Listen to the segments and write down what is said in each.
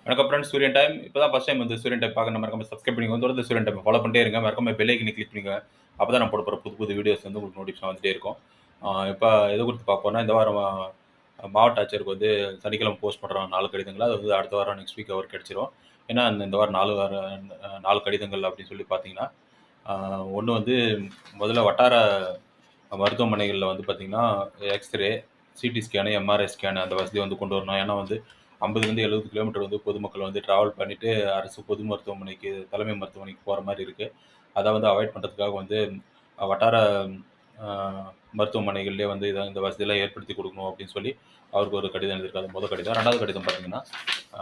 வணக்கம் ஃப்ரெண்ட்ஸ், சூரியன் டைம். இப்போ தான் ஃபர்ஸ்ட் டைம் வந்து சூரியன் டைம் பார்க்க மறக்காம சப்ஸ்கிரைப் பண்ணிக்கோங்க. தொடர்ந்து சூரியன் டைம் ஃபாலோ பண்ணிட்டே இருங்க. மறக்காம பெல் ஐக்கனை கிளிக் பண்ணிக்கோங்க. அப்பதான் நான் போட போற புது புது வீடியோஸ் வந்து உங்களுக்கு நோட்டிஃபிகேஷன் வந்துட்டே இருக்கும். இப்ப எத குறித்து பார்க்க போறோம்னா, இந்த வாரம் மாவட்ட ஆட்சியருக்கு வந்து சனிக்கிழமை போஸ்ட் பண்றாங்க 4 கடிதங்கள். அது வந்து அடுத்த வாரம் நெக்ஸ்ட் வீக் அவருக்கு கிடைச்சிரும். ஏன்னா, இந்த வாரம் 4 கடிதங்கள் அப்படின்னு சொல்லி பார்த்தீங்கன்னா, ஒண்ணு வந்து முதல்ல வட்டார மருத்துவமனைகள்ல வந்து பார்த்தீங்கன்னா, x-ray, CT scan, MRI scan அந்த வசதி வந்து கொண்டு வரணும். ஏன்னா வந்து 50லேருந்து 70 கிலோமீட்டர் வந்து பொதுமக்கள் வந்து டிராவல் பண்ணிட்டு அரசு பொது மருத்துவமனைக்கு, தலைமை மருத்துவமனைக்கு போற மாரி இருக்கு. அத வந்து அவாய்ட் பண்றதுக்காக வந்து வட்டார அ மருத்துவமனைகள்லயே வந்து இந்த வசதியெல்லாம் ஏற்படுத்தி குடுக்கணும் அப்படின்னு சொல்லி அவருக்கு ஒரு கடிதம் எழுதியிருக்காரு. அது கடிதம். 2வது கடிதம் பார்த்தீங்கன்னா, அ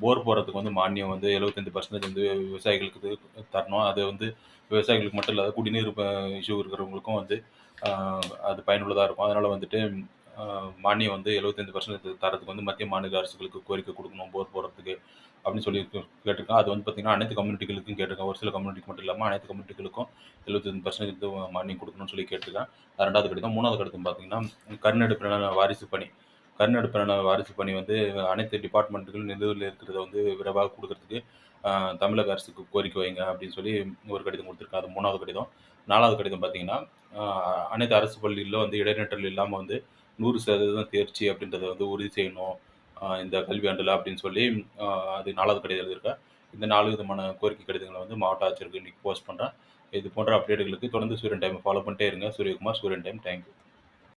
போர் போடுறதுக்கு வந்து மானியம் வந்து 75% வந்து விவசாயிகளுக்கு தரணும். அது வந்து விவசாயிகளுக்கு மட்டும் இல்லாத குடிநீர் இஷ்யூ இருக்கிறவங்களுக்கும் வந்து அ அது பயனுள்ளதா இருக்கும். அதனால வந்துட்டு அ மானியம் வந்து 75% தர்றதுக்கு வந்து மத்திய, மாநில அரசுகளுக்கு கோரிக்கை குடுக்கணும் போர் போடுறதுக்கு அப்படின்னு சொல்லி கேட்டிருக்கான். அது வந்து பார்த்தீங்கன்னா, அனைத்து கம்யூனிட்டிகளுக்கும் கேட்டிருக்கான். ஒரு சில கம்யூனிட்டிக்கு மட்டும் இல்லாம அனைத்து கம்யூனிட்டிகளுக்கும் 75% மானியம் குடுக்கணும்னு சொல்லி கேட்டிருக்கான். அது 2வது கடிதம். 3வது கடிதம் பார்த்தீங்கன்னா, கருணெடுப்பின வாரிசு பணி. கருணெடுப்பின வாரிசு பணி வந்து அனைத்து டிபார்ட்மெண்ட்டுகள் நிலுவையில் இருக்கிறத வந்து விரைவாக குடுக்கறதுக்கு அ தமிழக அரசுக்கு கோரிக்கை வைங்க அப்படின்னு சொல்லி ஒரு கடிதம் குடுத்திருக்கான். அது 3வது கடிதம். 4வது கடிதம் பார்த்தீங்கன்னா, அ அனைத்து அரசு பள்ளியில வந்து இடைநிற்றல் இல்லாம வந்து 100% தேர்ச்சி அப்படின்றத வந்து உறுதி செய்யணும். இந்த கல்வியாண்டுல அப்படின்னு சொல்லி அ அது 4வது கடிதம் எழுதியிருக்கேன். இந்த 4 விதமான கோரிக்கை கடிதங்கள வந்து மாவட்ட ஆட்சியருக்கு இன்னைக்கு போஸ்ட் பண்றேன். இது போன்ற அப்டேட்டுகளுக்கு தொடர்ந்து சூரியன் டைம் ஃபாலோ பண்ணிட்டே இருங்க. சூரியகுமார், சூரியன் டைம். Thank you.